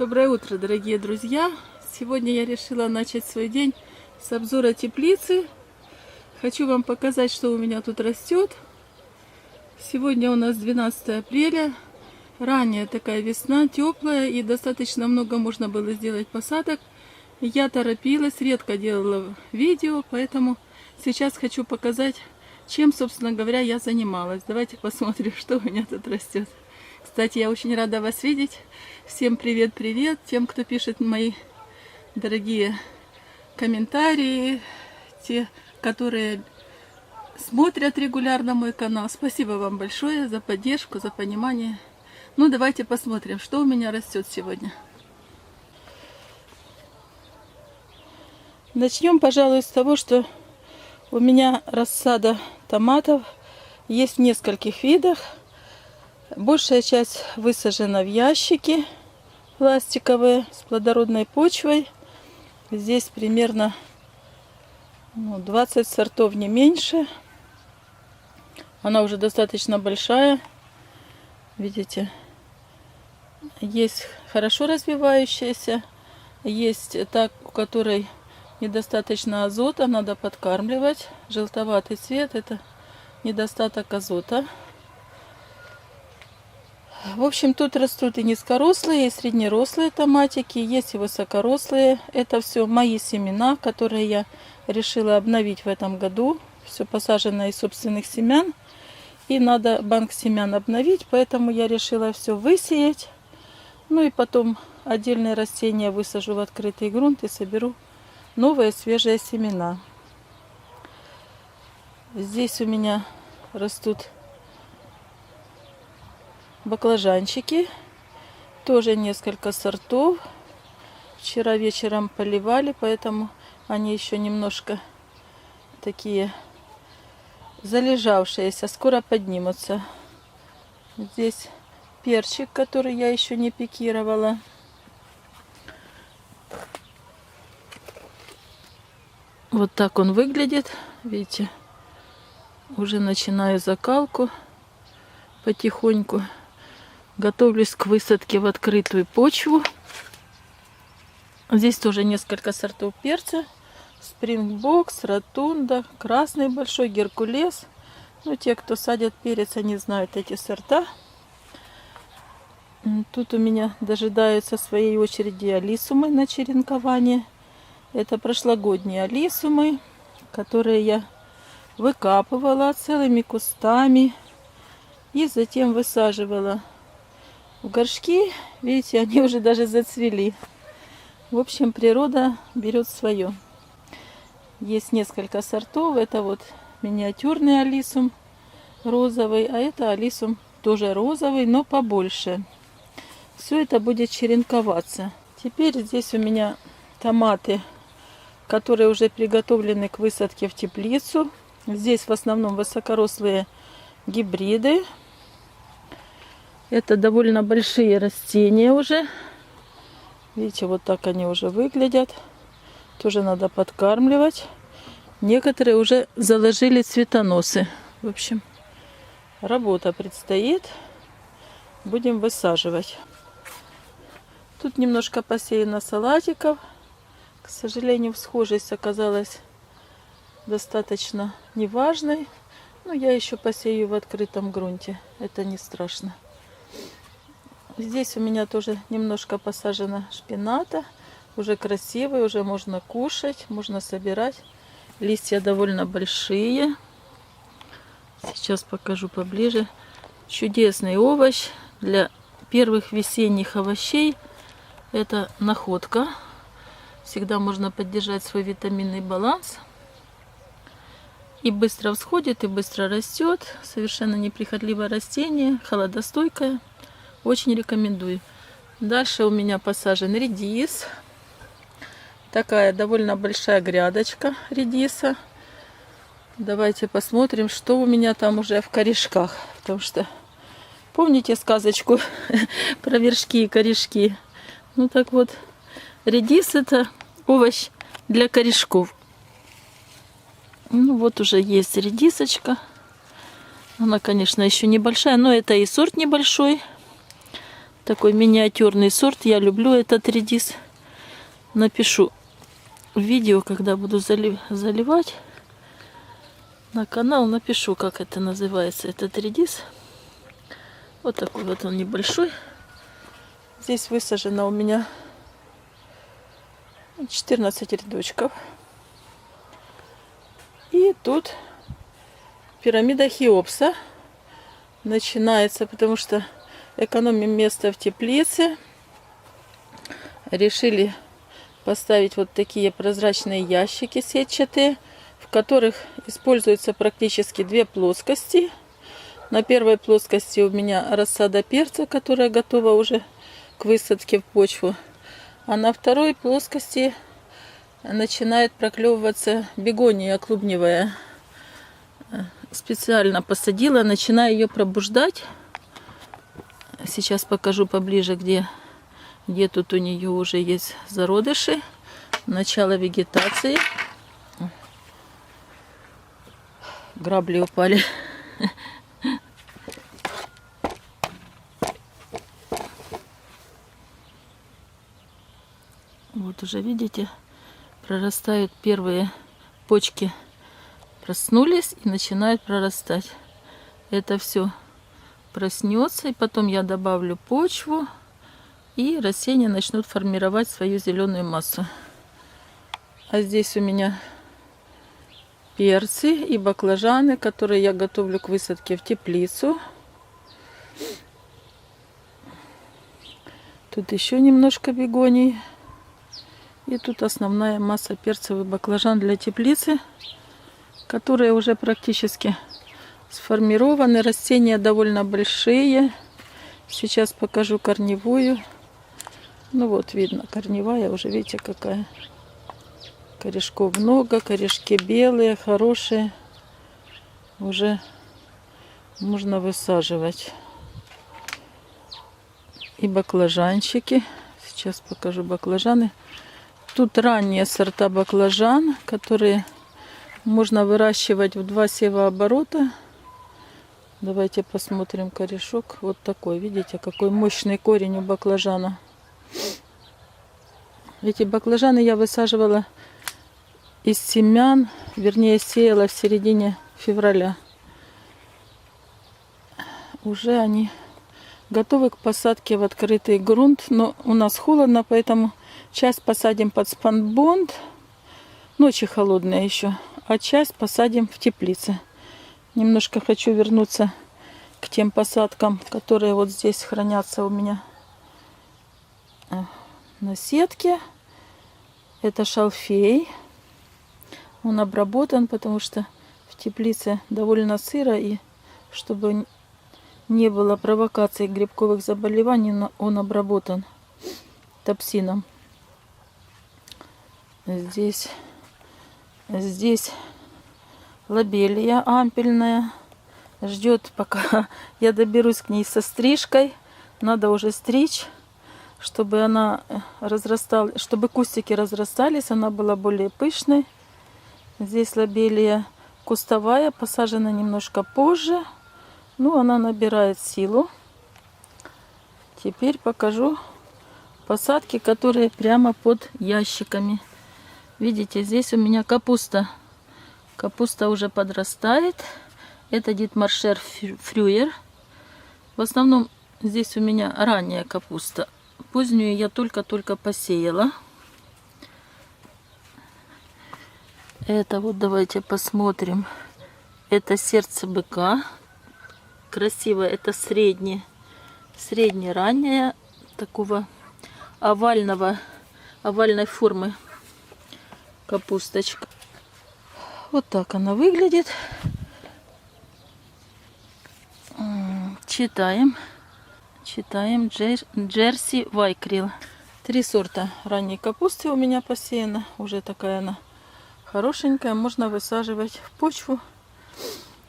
Доброе утро, дорогие друзья! Сегодня я решила начать свой день с обзора теплицы. Хочу вам показать, что у меня тут растет. Сегодня у нас 12 апреля. Ранняя такая весна, теплая, и достаточно много можно было сделать посадок. Я торопилась, редко делала видео, поэтому сейчас хочу показать, чем, собственно говоря, я занималась. Давайте посмотрим, что у меня тут растет. Кстати, я очень рада вас видеть. Всем привет-привет. Тем, кто пишет мои дорогие комментарии, те, которые смотрят регулярно мой канал. Спасибо вам большое за поддержку, за понимание. Ну, давайте посмотрим, что у меня растет сегодня. Начнем, пожалуй, с того, что у меня рассада томатов есть в нескольких видах. Большая часть высажена в ящики пластиковые с плодородной почвой. Здесь примерно 20 сортов, не меньше. Она уже достаточно большая. Видите, есть хорошо развивающаяся, есть та, у которой недостаточно азота, надо подкармливать. Желтоватый цвет — это недостаток азота. В общем, тут растут и низкорослые, и среднерослые томатики, есть и высокорослые. Это все мои семена, которые я решила обновить в этом году. Все посажено из собственных семян. И надо банк семян обновить, поэтому я решила все высеять. Ну и потом отдельные растения высажу в открытый грунт и соберу новые свежие семена. Здесь у меня растут баклажанчики, тоже несколько сортов. Вчера вечером поливали, поэтому они еще немножко такие залежавшиеся, скоро поднимутся. Здесь перчик, который я еще не пикировала. Вот так он выглядит, видите, уже начинаю закалку потихоньку. Готовлюсь к высадке в открытую почву. Здесь тоже несколько сортов перца. Спрингбокс, ротунда, красный большой, геркулес. Ну, те, кто садят перец, они знают эти сорта. Тут у меня дожидаются своей очереди алисумы на черенкование. Это прошлогодние алисумы, которые я выкапывала целыми кустами и затем высаживала в горшки. Видите, они уже даже зацвели. В общем, природа берет свое. Есть несколько сортов. Это вот миниатюрный алисум розовый, а это алисум тоже розовый, но побольше. Все это будет черенковаться. Теперь здесь у меня томаты, которые уже приготовлены к высадке в теплицу. Здесь в основном высокорослые гибриды. Это довольно большие растения уже. Видите, вот так они уже выглядят. Тоже надо подкармливать. Некоторые уже заложили цветоносы. В общем, работа предстоит. Будем высаживать. Тут немножко посеяно салатиков. К сожалению, всхожесть оказалась достаточно неважной. Но я еще посею в открытом грунте. Это не страшно. Здесь у меня тоже немножко посажено шпината. Уже красивый, уже можно кушать, можно собирать. Листья довольно большие. Сейчас покажу поближе. Чудесный овощ для первых весенних овощей. Это находка. Всегда можно поддержать свой витаминный баланс. И быстро всходит, и быстро растет. Совершенно неприхотливое растение, холодостойкое. Очень рекомендую. Дальше у меня посажен редис. Такая довольно большая грядочка редиса. Давайте посмотрим, что у меня там уже в корешках. Потому что помните сказочку про вершки и корешки? Ну так вот, редис — это овощ для корешков. Ну вот уже есть редисочка. Она, конечно, еще небольшая, но это и сорт небольшой. Такой миниатюрный сорт. Я люблю этот редис. Напишу в видео, когда буду заливать на канал, напишу, как это называется, этот редис. Вот такой вот он небольшой. Здесь высажено у меня 14 рядочков. И тут пирамида Хеопса начинается, потому что экономим место в теплице. Решили поставить вот такие прозрачные ящики сетчатые, в которых используются практически две плоскости. На первой плоскости у меня рассада перца, которая готова уже к высадке в почву. А на второй плоскости начинает проклевываться бегония клубневая. Специально посадила, начинаю ее пробуждать. Сейчас покажу поближе, где тут у нее уже есть зародыши. Начало вегетации. Грабли упали. Вот уже видите, прорастают первые почки. Проснулись и начинают прорастать. Это все проснется, и потом я добавлю почву, и растения начнут формировать свою зеленую массу. А здесь у меня перцы и баклажаны, которые я готовлю к высадке в теплицу. Тут еще немножко бегоний. И тут основная масса перцев и баклажан для теплицы, которые уже практически сформированы. Растения довольно большие. Сейчас покажу корневую. Ну вот, видно, корневая уже, видите, какая. Корешков много, корешки белые, хорошие. Уже можно высаживать. И баклажанчики. Сейчас покажу баклажаны. Тут ранние сорта баклажан, которые можно выращивать в 2 севооборота. Давайте посмотрим корешок. Вот такой, видите, какой мощный корень у баклажана. Эти баклажаны я высаживала из семян, вернее сеяла в середине февраля. Уже они готовы к посадке в открытый грунт, но у нас холодно, поэтому часть посадим под спанбонд. Ночи холодные еще, а часть посадим в теплице. Немножко хочу вернуться к тем посадкам, которые вот здесь хранятся у меня на сетке. Это шалфей. Он обработан, потому что в теплице довольно сыро, и чтобы не было провокации грибковых заболеваний, он обработан топсином. Здесь лобелия ампельная. Ждет, пока я доберусь к ней со стрижкой. Надо уже стричь, чтобы она разрасталась, чтобы кустики разрастались, она была более пышной. Здесь лобелия кустовая, посажена немножко позже. Ну, она набирает силу. Теперь покажу посадки, которые прямо под ящиками. Видите, здесь у меня капуста. Капуста уже подрастает. Это Дитмаршер Фрюер. В основном здесь у меня ранняя капуста. Позднюю я только-только посеяла. Это вот давайте посмотрим. Это сердце быка. Красиво. Это средне ранняя, такого овальной формы капусточка. Вот так она выглядит. Читаем Джерси Вайкрил. 3 сорта ранней капусты у меня посеяно. Уже такая она хорошенькая. Можно высаживать в почву.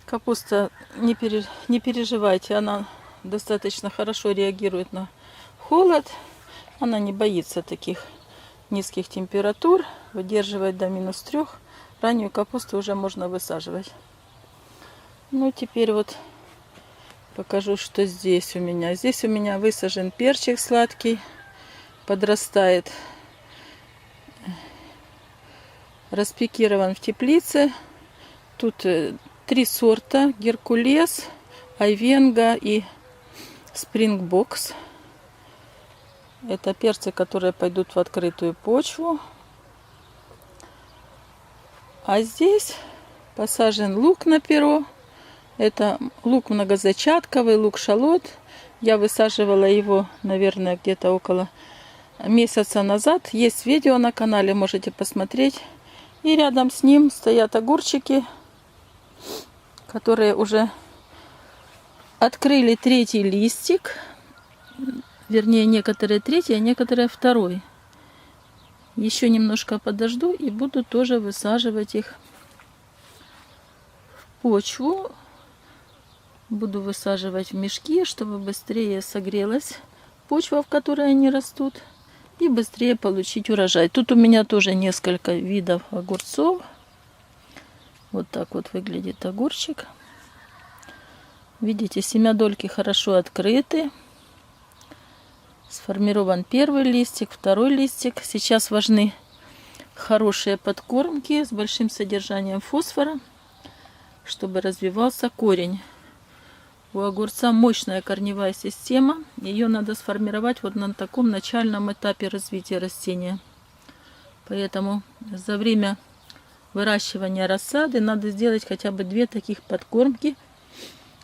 Капуста, не переживайте, она достаточно хорошо реагирует на холод. Она не боится таких низких температур. Выдерживает до -3. Раннюю капусту уже можно высаживать. Ну, теперь вот Покажу, что здесь у меня. Здесь у меня высажен перчик сладкий, подрастает. Распикирован в теплице. Тут 3 сорта: Геркулес, Айвенго и Спрингбокс. Это перцы, которые пойдут в открытую почву. А здесь посажен лук на перо. Это лук многозачатковый, лук-шалот. Я высаживала его, наверное, где-то около месяца назад. Есть видео на канале, можете посмотреть. И рядом с ним стоят огурчики, которые уже открыли 3-й листик. Вернее, некоторые 3-й, а некоторые 2-й. Еще немножко подожду и буду тоже высаживать их в почву. Буду высаживать в мешки, чтобы быстрее согрелась почва, в которой они растут, и быстрее получить урожай. Тут у меня тоже несколько видов огурцов. Вот так вот выглядит огурчик. Видите, семядольки хорошо открыты. Сформирован 1-й листик, 2-й листик. Сейчас важны хорошие подкормки с большим содержанием фосфора, чтобы развивался корень. У огурца мощная корневая система. Ее надо сформировать вот на таком начальном этапе развития растения. Поэтому за время выращивания рассады надо сделать хотя бы 2 таких подкормки,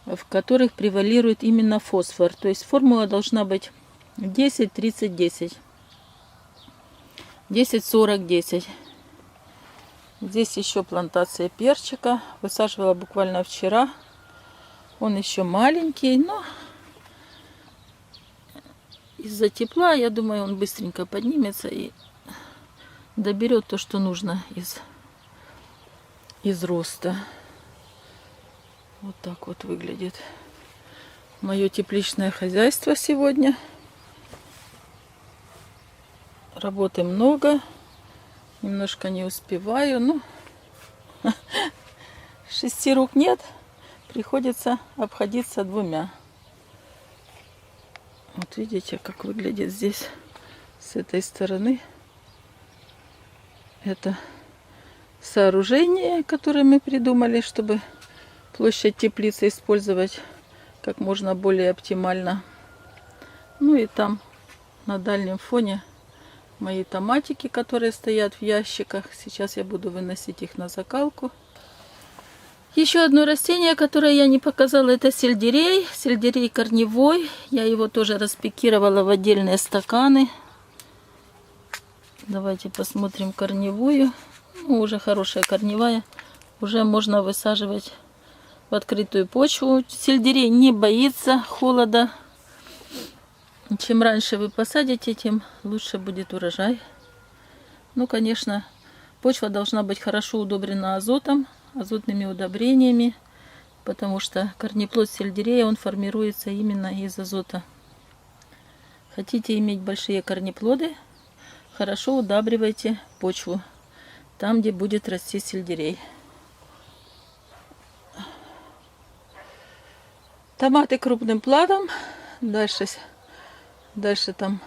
в которых превалирует именно фосфор. То есть формула должна быть 10-30-10. 10-40-10. Здесь еще плантация перчика. Высаживала буквально вчера. Он еще маленький, но из-за тепла, я думаю, он быстренько поднимется и доберет то, что нужно из роста. Вот так вот выглядит мое тепличное хозяйство сегодня. Работы много, немножко не успеваю, но 6 рук нет. Приходится обходиться 2. Вот видите, как выглядит здесь с этой стороны. Это сооружение, которое мы придумали, чтобы площадь теплицы использовать как можно более оптимально. Ну и там на дальнем фоне мои томатики, которые стоят в ящиках. Сейчас я буду выносить их на закалку. Еще одно растение, которое я не показала, это сельдерей. Сельдерей корневой. Я его тоже распикировала в отдельные стаканы. Давайте посмотрим корневую. Ну, уже хорошая корневая. Уже можно высаживать в открытую почву. Сельдерей не боится холода. Чем раньше вы посадите, тем лучше будет урожай. Ну, конечно, почва должна быть хорошо удобрена азотом, азотными удобрениями, потому что корнеплод сельдерея, он формируется именно из азота. Хотите иметь большие корнеплоды, хорошо удабривайте почву там, где будет расти сельдерей. Томаты крупным плодом, дальше там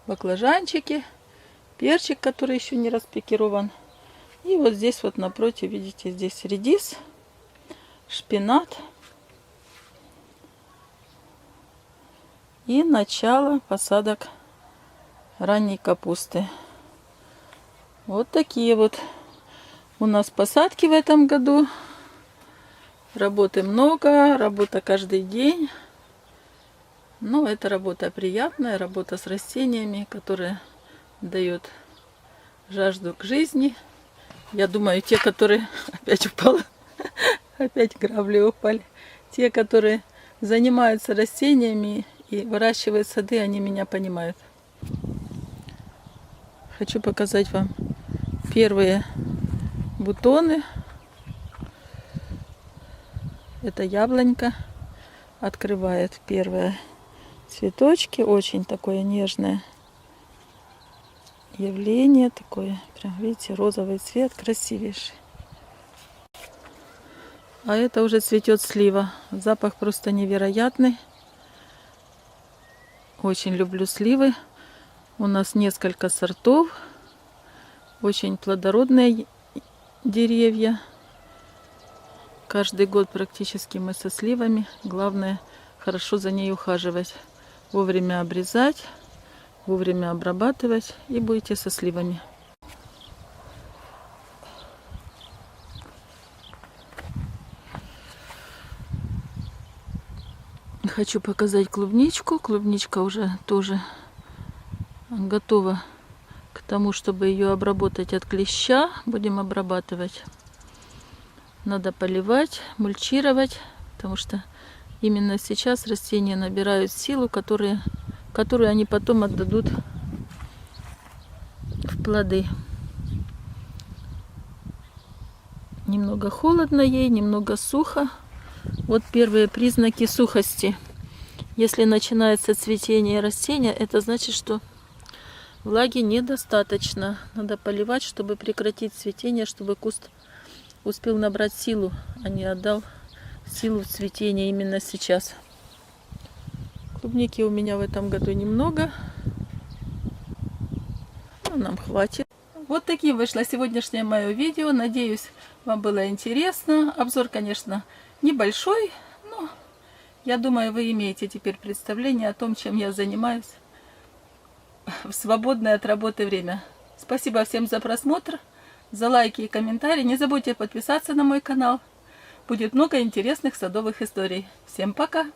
баклажанчики, перчик, который еще не распикирован. И вот здесь вот напротив, видите, здесь редис, шпинат и начало посадок ранней капусты. Вот такие вот у нас посадки в этом году. Работы много, работа каждый день. Но эта работа приятная, работа с растениями, которая дает жажду к жизни. Я думаю, те, которые опять упало, опять грабли упали, те, которые занимаются растениями и выращивают сады, они меня понимают. Хочу показать вам первые бутоны. Это яблонька открывает первые цветочки. Очень такое нежное явление. Такое, прям видите, розовый цвет, красивейший. А это уже цветет слива. Запах просто невероятный. Очень люблю сливы. У нас несколько сортов. Очень плодородные деревья. Каждый год практически мы со сливами. Главное, хорошо за ней ухаживать. Вовремя обрезать, вовремя обрабатывать. И будете со сливами. Хочу показать клубничку. Клубничка уже тоже готова к тому, чтобы ее обработать от клеща. Будем обрабатывать. Надо поливать, мульчировать, потому что именно сейчас растения набирают силу, которую они потом отдадут в плоды. Немного холодно ей, немного сухо. Вот первые признаки сухости. Если начинается цветение растения, это значит, что влаги недостаточно. Надо поливать, чтобы прекратить цветение, чтобы куст успел набрать силу, а не отдал силу в цветение именно сейчас. Клубники у меня в этом году немного. Но нам хватит. Вот таким вышло сегодняшнее мое видео. Надеюсь, вам было интересно. Обзор, конечно, небольшой, но я думаю, вы имеете теперь представление о том, чем я занимаюсь в свободное от работы время. Спасибо всем за просмотр, за лайки и комментарии. Не забудьте подписаться на мой канал. Будет много интересных садовых историй. Всем пока!